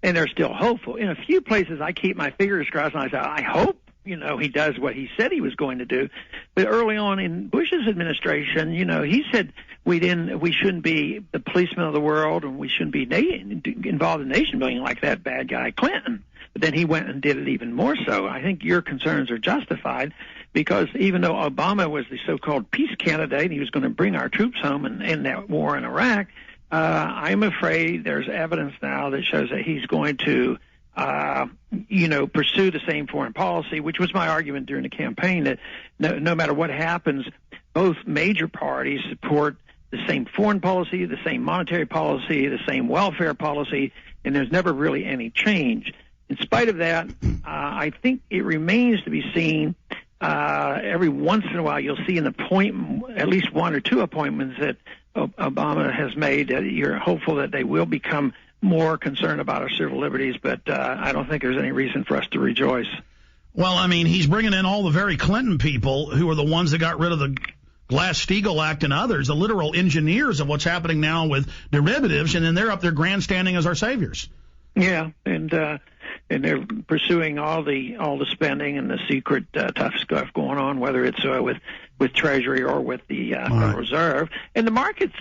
and they're still hopeful. In a few places, I keep my fingers crossed, and I say, I hope, he does what he said he was going to do. But early on in Bush's administration, he said we shouldn't be the policemen of the world, and we shouldn't be involved in nation building like that bad guy Clinton. But then he went and did it even more so. I think your concerns are justified, because even though Obama was the so-called peace candidate, and he was going to bring our troops home and end that war in Iraq, I'm afraid there's evidence now that shows that he's going to, pursue the same foreign policy, which was my argument during the campaign, that no matter what happens, both major parties support the same foreign policy, the same monetary policy, the same welfare policy, and there's never really any change. In spite of that, I think it remains to be seen. Every once in a while, you'll see an appointment, at least one or two appointments that Obama has made. You're hopeful that they will become more concerned about our civil liberties, but I don't think there's any reason for us to rejoice. Well, I mean, he's bringing in all the very Clinton people who are the ones that got rid of the Glass-Steagall Act and others, the literal engineers of what's happening now with derivatives, and then they're up there grandstanding as our saviors. Yeah, and they're pursuing all the spending and the secret tough stuff going on, whether it's with Treasury or with the Federal Reserve. And the markets,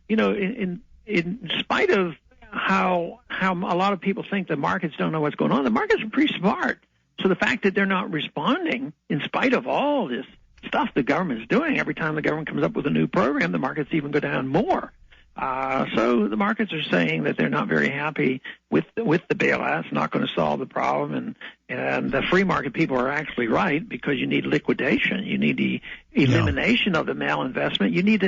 in spite of how a lot of people think the markets don't know what's going on, the markets are pretty smart. So the fact that they're not responding, in spite of all this stuff the government is doing, every time the government comes up with a new program, the markets even go down more. So the markets are saying that they're not very happy with the bailout. It's not going to solve the problem, and the free market people are actually right, because you need liquidation, you need the elimination of the malinvestment, you need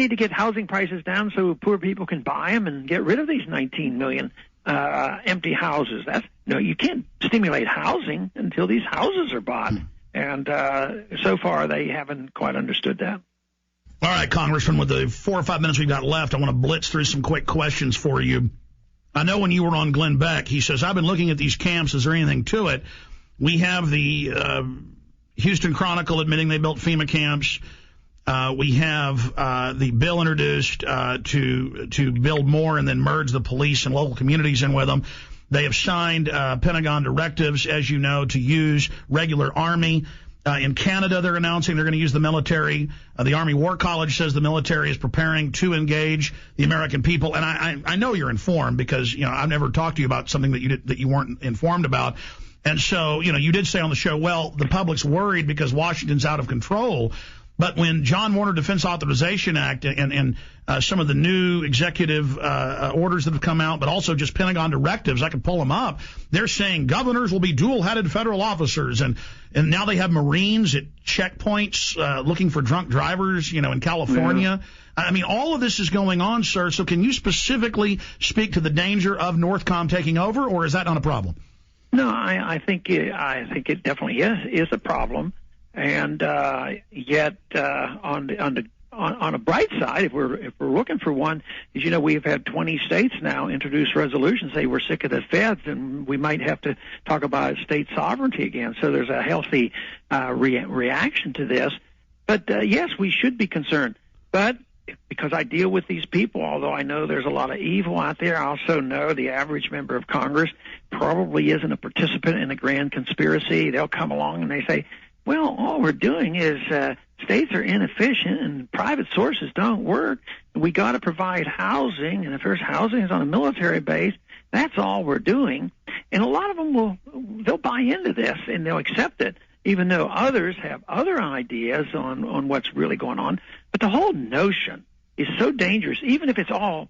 to get housing prices down so poor people can buy them and get rid of these 19 million empty houses. You can't stimulate housing until these houses are bought, and so far they haven't quite understood that. All right, Congressman, with the 4 or 5 minutes we've got left, I want to blitz through some quick questions for you. I know when you were on Glenn Beck, he says, I've been looking at these camps. Is there anything to it? We have the Houston Chronicle admitting they built FEMA camps. We have the bill introduced to build more and then merge the police and local communities in with them. They have signed Pentagon directives, as you know, to use regular Army. In Canada, they're announcing they're going to use the military. The Army War College says the military is preparing to engage the American people. And I know you're informed, because I've never talked to you about something that you weren't informed about. And so you did say on the show, well, the public's worried because Washington's out of control. But when John Warner Defense Authorization Act and some of the new executive orders that have come out, but also just Pentagon directives, I can pull them up, they're saying governors will be dual-headed federal officers, and now they have Marines at checkpoints looking for drunk drivers, in California. Yeah. I mean, all of this is going on, sir. So can you specifically speak to the danger of Northcom taking over, or is that not a problem? No, I think it definitely is a problem. And yet, on a bright side, if we're looking for one, is we've had 20 states now introduce resolutions say we're sick of the feds, and we might have to talk about state sovereignty again. So there's a healthy reaction to this. But yes, we should be concerned. But because I deal with these people, although I know there's a lot of evil out there, I also know the average member of Congress probably isn't a participant in a grand conspiracy. They'll come along and they say, well, all we're doing is states are inefficient and private sources don't work. We got to provide housing, and if there's housing is on a military base, that's all we're doing. And a lot of them they'll buy into this and they'll accept it, even though others have other ideas on what's really going on. But the whole notion is so dangerous, even if it's all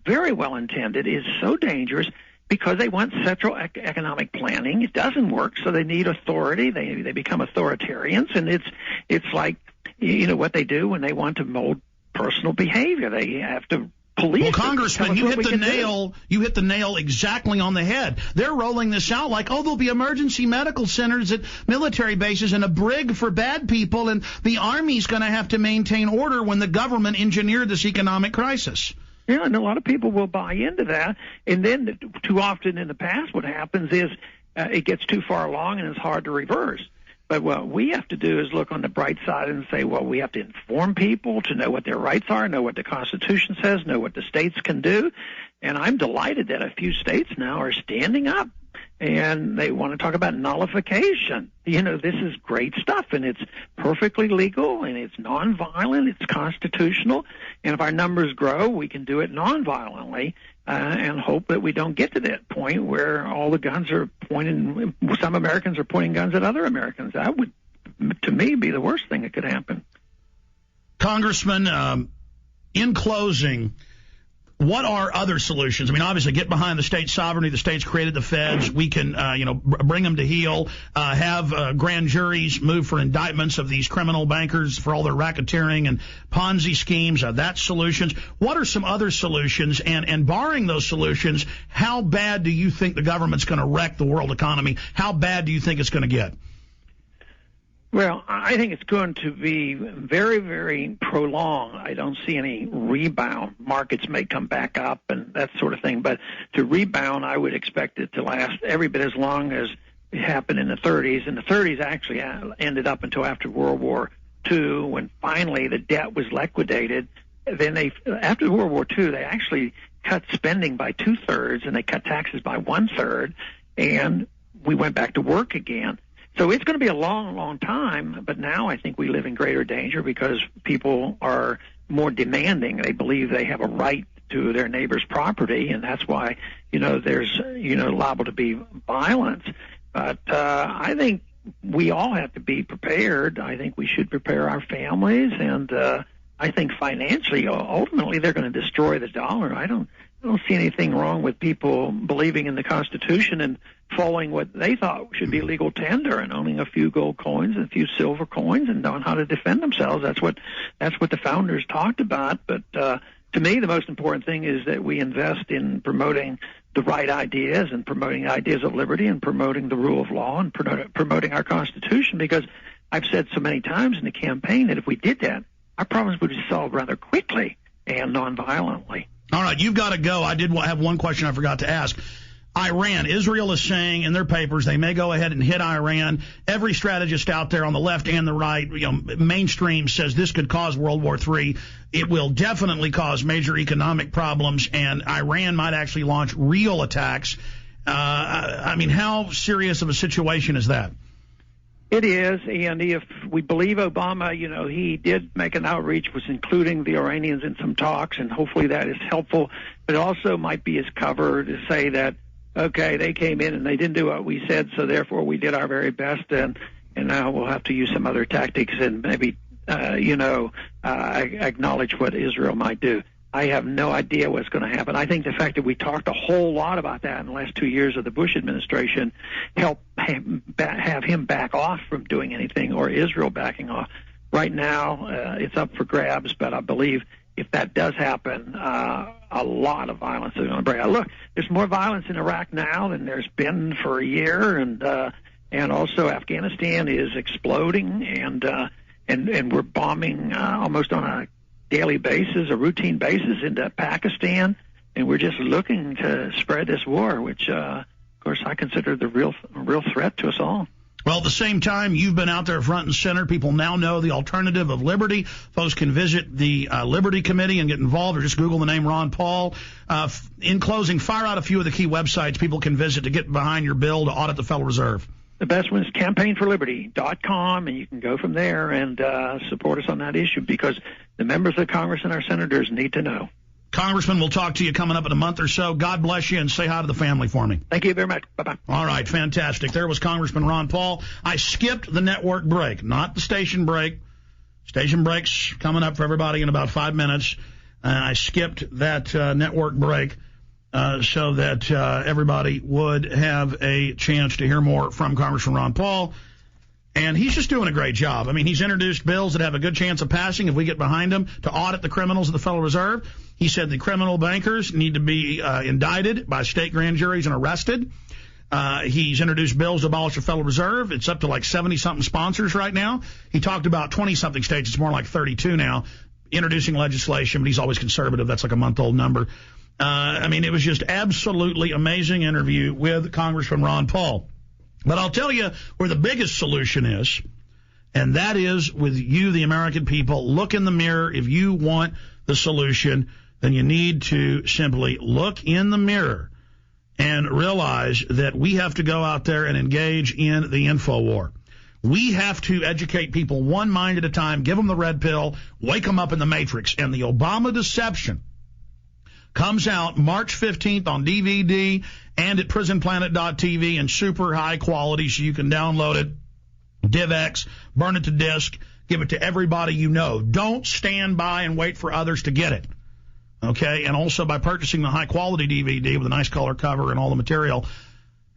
very well intended, is so dangerous. Because they want central economic planning. It doesn't work, so they need authority. They become authoritarians, and it's like what they do when they want to mold personal behavior. They have to police. Well, Congressman, you hit the nail exactly on the head. They're rolling this out like, there'll be emergency medical centers at military bases and a brig for bad people, and the Army's going to have to maintain order when the government engineered this economic crisis. Yeah, and a lot of people will buy into that. And then too often in the past what happens is it gets too far along and it's hard to reverse. But what we have to do is look on the bright side and say, well, we have to inform people to know what their rights are, know what the Constitution says, know what the states can do. And I'm delighted that a few states now are standing up, and they want to talk about nullification. This is great stuff, and it's perfectly legal, and it's nonviolent, it's constitutional. And if our numbers grow, we can do it nonviolently. And hope that we don't get to that point where all the guns are pointing, some Americans are pointing guns at other Americans. That would, to me, be the worst thing that could happen. Congressman, in closing, what are other solutions? I mean, obviously, get behind the state sovereignty. The states created the feds. We can, bring them to heel, have grand juries move for indictments of these criminal bankers for all their racketeering and Ponzi schemes. That's solutions. What are some other solutions? And barring those solutions, how bad do you think the government's going to wreck the world economy? How bad do you think it's going to get? Well, I think it's going to be very, very prolonged. I don't see any rebound. Markets may come back up and that sort of thing, but to rebound, I would expect it to last every bit as long as it happened in the 30s. And the 30s actually ended up until after World War II, when finally the debt was liquidated. Then after World War II, they actually cut spending by 2/3, and they cut taxes by 1/3, and we went back to work again. So it's going to be a long, long time, but now I think we live in greater danger because people are more demanding. They believe they have a right to their neighbor's property, and that's why, there's, liable to be violence. But I think we all have to be prepared. I think we should prepare our families, and I think financially, ultimately, they're going to destroy the dollar. I don't see anything wrong with people believing in the Constitution and following what they thought should be legal tender and owning a few gold coins and a few silver coins and knowing how to defend themselves. That's what the founders talked about. But to me, the most important thing is that we invest in promoting the right ideas and promoting ideas of liberty and promoting the rule of law and promoting our Constitution, because I've said so many times in the campaign that if we did that, our problems would be solved rather quickly and nonviolently. All right, you've got to go. I did have one question I forgot to ask. Iran, Israel is saying in their papers they may go ahead and hit Iran. Every strategist out there on the left and the right, mainstream, says this could cause World War III. It will definitely cause major economic problems, and Iran might actually launch real attacks. How serious of a situation is that? It is, and if we believe Obama, he did make an outreach, was including the Iranians in some talks, and hopefully that is helpful. But it also might be his cover to say that, okay, they came in and they didn't do what we said, so therefore we did our very best, and now we'll have to use some other tactics and maybe, acknowledge what Israel might do. I have no idea what's going to happen. I think the fact that we talked a whole lot about that in the last 2 years of the Bush administration helped have him back off from doing anything, or Israel backing off. Right now, it's up for grabs, but I believe if that does happen, a lot of violence is going to break out. Look, there's more violence in Iraq now than there's been for a year, and also Afghanistan is exploding, and we're bombing almost on a daily basis, a routine basis, into Pakistan, and we're just looking to spread this war, which, of course, I consider the real threat to us all. Well, at the same time, you've been out there front and center. People now know the alternative of liberty. Folks can visit the Liberty Committee and get involved, or just Google the name Ron Paul. In closing, fire out a few of the key websites people can visit to get behind your bill to audit the Federal Reserve. The best one is campaignforliberty.com, and you can go from there and support us on that issue, because the members of Congress and our senators need to know. Congressman, we'll talk to you coming up in a month or so. God bless you, and say hi to the family for me. Thank you very much. Bye-bye. All right, fantastic. There was Congressman Ron Paul. I skipped the network break, not the station break. Station break's coming up for everybody in about 5 minutes. I skipped that network break so that everybody would have a chance to hear more from Congressman Ron Paul. And he's just doing a great job. I mean, he's introduced bills that have a good chance of passing if we get behind him to audit the criminals of the Federal Reserve. He said the criminal bankers need to be indicted by state grand juries and arrested. He's introduced bills to abolish the Federal Reserve. It's up to like 70-something sponsors right now. He talked about 20-something states. It's more like 32 now, introducing legislation, but he's always conservative. That's like a month-old number. It was just absolutely amazing interview with Congressman Ron Paul. But I'll tell you where the biggest solution is, and that is with you, the American people. Look in the mirror. If you want the solution, then you need to simply look in the mirror and realize that we have to go out there and engage in the info war. We have to educate people one mind at a time, give them the red pill, wake them up in the matrix. And the Obama deception comes out March 15th on DVD and at prisonplanet.tv in super high quality so you can download it, DivX, burn it to disk, give it to everybody you know. Don't stand by and wait for others to get it. Okay? And also by purchasing the high quality DVD with a nice color cover and all the material,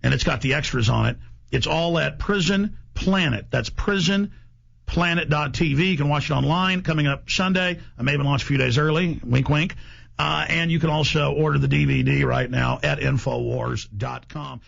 and it's got the extras on it, it's all at Prison Planet. That's prisonplanet.tv. You can watch it online coming up Sunday. I may even launch a few days early. Wink, wink. And you can also order the DVD right now at Infowars.com.